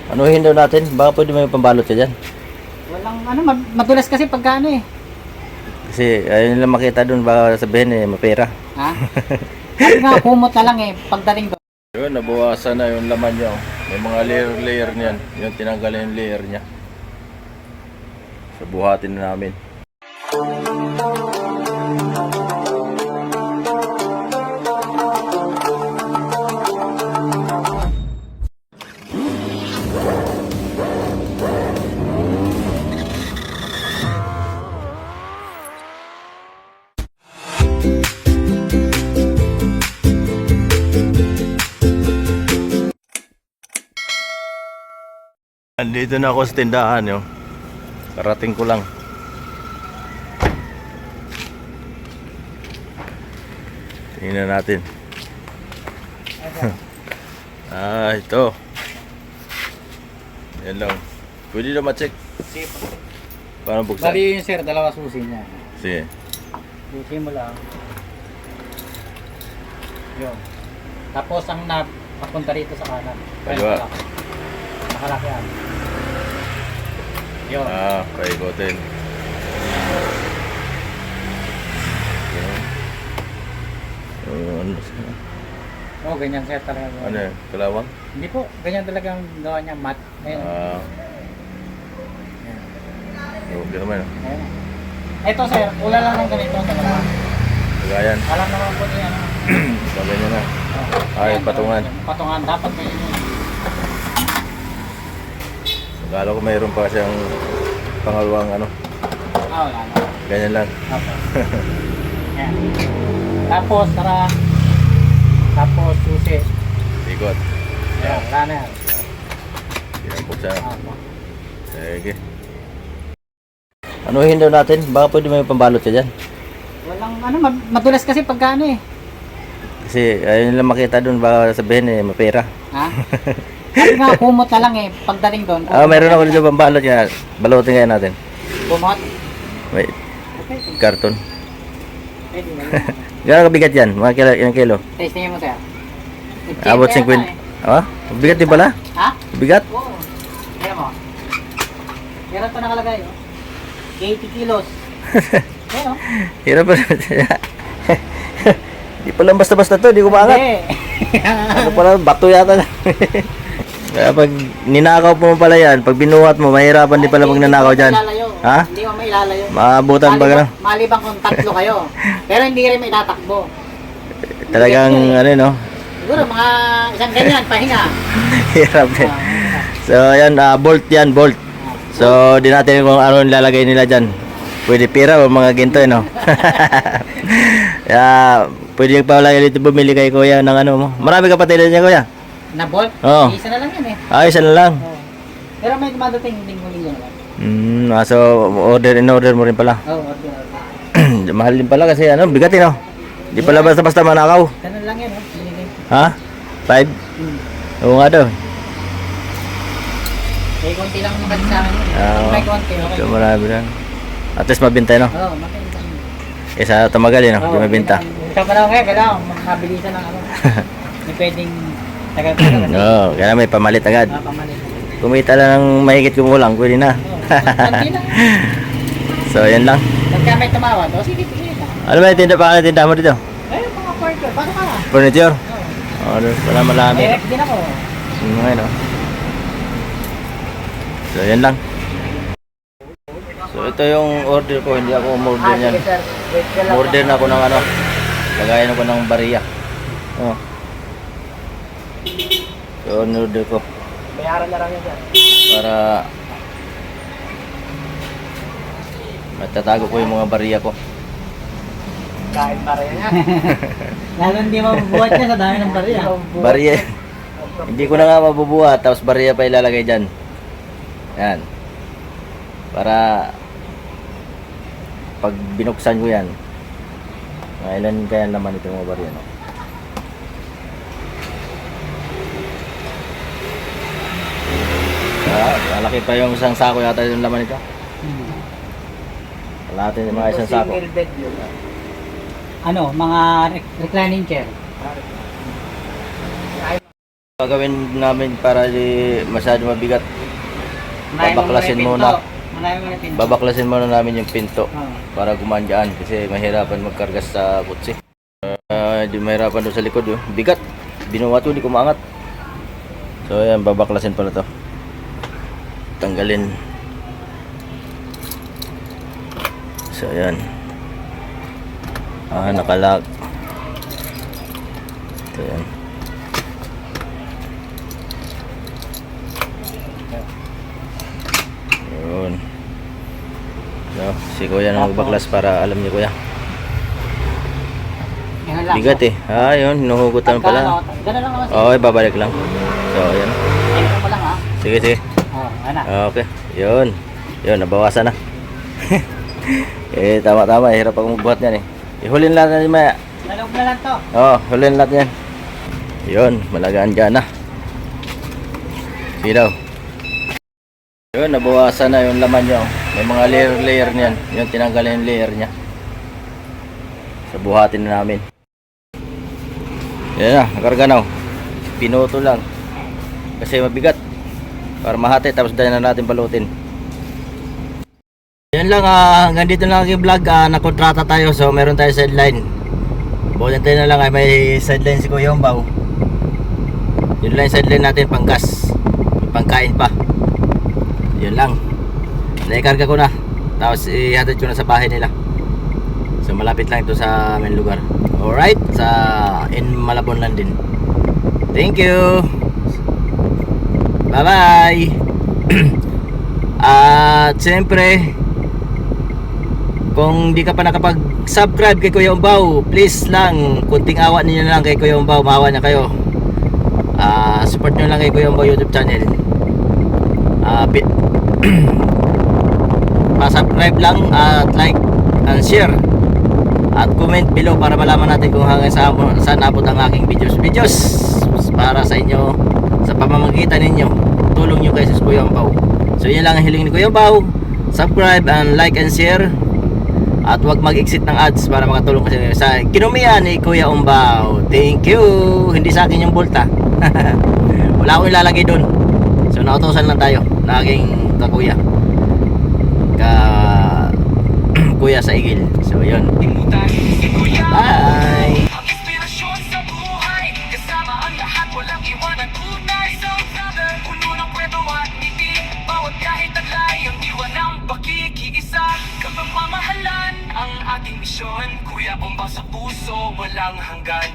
Anuhin daw natin, baka pwede may pambalot ka dyan. Walang ano, madulas kasi pagka ano eh. Kasi ayun lang makita dun, baka sabihin mapera. Ha? Sabi nga, kumot na lang eh, pagdating doon. Yun, nabuwasan na yung laman niya. May mga layer niyan. Yung tinanggal yung layer niya. So buhatin na namin. Andito na ako sa tindahan yo. Karating ko lang. Tingnan natin. Ito. Yan lang. Pwede na ma-check. Sige po. Paano buksan? Bali yun sir, dalawa susi niya. Sige. Susi mo lang. Yun. Tapos ang napapunta rito sa kanan. Kaliwa. Nakalaki yan. Yun. Paikotin. Oh, ganyan sir talaga. Ano yun? Kalawang? Hindi po, ganyan talaga ang gawa niya, mat. Ayun. Okay naman. Ayun. Ito sir, wala lang ng ganito sa mga. Kagayan. Alam naman po niya. Sabi niya na. Ayan, patungan. Patungan, dapat ganyan yun. Akala ko mayroon pa siyang pangalawang ano. Wala na. Ganyan lang. Ayan. Tapos, tapos susi. Ikot. Ayan, wala na yan. Pinabuksan. Apo. Sige. Anuhin daw natin, baka pwede may pambalot ka dyan. Walang ano, madulas kasi pagka ano eh. Kasi ayun lang makita dun, baka sabihin mapera. Ha? Sabi nga, kumot na lang eh, pagdating doon. Meron ako dito pambalot nga. Balutin kaya natin. Kumot? Wait, Okay. karton. Pwede na yun. Gano'n kabigat yan? Mga ilang kilo? Tasting mo sir. Abot 50. Bigat din pala? Ha? Bigat? Oo. Kaya mo. Meron pa nakalagay oh. 80 kilos. Ayan oh. Hirap pa. Di pala basta-basta to, di ko maangat. Hindi. Ano pala, bato yata na. Kaya pag ninakaw mo pala yan, pag binuhat mo, mahirapan di pala pag nanakaw dyan. Ha? Hindi mo mailalayo. Maabutan pa gano'n. Malibang kung tatlo kayo. Pero hindi rin may tatakbo. Talagang ano no? Siguro mga isang ganyan, pahinga. Hirap eh. So yan, bolt yan, bolt. So di natin kung ano nilalagay nila dyan. Pwede pira o mga ginto no? Kaya pwede pa lang dito bumili kay kuya ng ano mo. Marami kapatid niya kuya? Na bolt? Oo. Isa na lang yan eh. Isa na lang. Oo. Pero may dumadating linggo-linggo naman. So order mo rin pala. Oo, order. Mahal din pala kasi ano, bigat no? Di pala basta-basta manakaw. Ganun lang yan oh. Binigay. Ha? 5? Oo nga daw. Eh, konti lang naman sa akin yun. Kung may konti, okay. So marami lang. At least mabintay no? Oo, makita. Kesa tumagal no? Di mabinta. Ikaw pa lang kailangan makabilisan ng ano. Hindi pwedeng tagal-tagal. Oo, kaya may pamalit agad. Pamalit. Kumita lang ng mahigit kumulang, pwede na. Konti lang. So yan lang. Pagka may tumawad, o sige, sige na. Ano ba yung tinda mo dito? Ayun, mga furniture. Paano ka? Furniture? Oo. Wala malami. Direct din ako. Ngayon no? So yan lang. So ito yung order ko, hindi ako umorder niyan. Sige sir, wait ka lang. Order na ako ng ano. Lagayan ako ng bariya. Oh. So order ko Bayaran na lang yan sir. para matatago ko yung mga bariya ko. Kahit bariya niya. Lalo hindi mabubuhat niya sa dami ng bariya. Bariya. Hindi ko na nga mabubuhat, tapos bariya pa ilalagay dyan. Yan. Para pag binuksan ko yan, ilan kaya naman ito mga bariya, no? Malaki pa yung isang sako yata yung laman nito. Wala natin yung mga isang sako. Ano, mga reclining chair. Gagawin namin para di masyado mabigat. Unahin mo Babaklasin yung muna. pinto. Unahin mo yung pinto. Babaklasin muna namin yung pinto Oo. para gumandaan kasi mahirapan magkargas sa kutsi. Di mahirapan doon sa likod yun. Bigat. Binuwa to, di kumangat. So ayan, babaklasin pala to. Tanggalin. So ayan. Nakalag. So ayan. Yun. So, si Kuya na magbaklas para alam niyo Kuya. Yan lang. Bigat eh. Yun, hinuhugutan pala. Ganun lang naman. Okay, babalik lang. So, ayan. Ganun pa lang ha. Sige, sige. Ano? Okay. Yun. Yun, nabawasan na. Tama-tama. Hirap ako magbuhat niyan eh. Ihulin lang natin maya. Nalog na lang to. Hulin natin yan. Yun, malagaan dyan na. Sige daw. Yun, nabawasan na yung laman niya. May mga layer niyan. Yun, tinanggalin yung layer niya. So, buhatin na namin. Yan na, nakarga na. Pinuto lang. Kasi mabigat. Para mahati, tapos dahil na natin balutin. Yan lang, hanggang dito lang ang vlog. Nakontrata tayo, so meron tayo sideline. Bukan tayo na lang ay may sideline si Kuya Umbaw. Yun lang yung sideline natin, panggas. Pangkain pa. Yun lang. Naikarga ko na. Tapos ihatid ko na sa bahay nila. So malapit lang ito sa aming lugar. Alright, sa in Malabon lang din. Thank you. Bye bye. At siyempre, kung di ka pa nakapag-subscribe kay Kuya Umbaw, please lang, kunting awa ninyo lang kay Kuya Umbaw, maawa niya kayo. Support nyo lang kay Kuya Umbaw YouTube channel. Pa-subscribe lang at like and share at comment below para malaman natin kung hanggang saan abot ang aking videos para sa inyo, sa pamamagitan ninyo, tulong nyo kay Kuya Umbaw. So yun lang ang hiling ni Kuya Umbaw. Subscribe and like and share. At huwag mag-exit ng ads para makatulong kasi sa kinumiya ni Kuya Umbaw. Thank you. Hindi sa akin yung bulta. Wala akong ilalagay doon. So nautosan lang tayo na aking kakuya. Kuya sa igil. So yun. Bye. Ang inspirasyon sa buhay, kasama ang lahat, walang iwanan tunay sa brother. Puno ng kwento at ngiti, bawat kahit taglay, ang diwa ng pakikiisa. Kapamamahalan ang ating misyon, Kuya Umbaw sa puso, walang hanggan.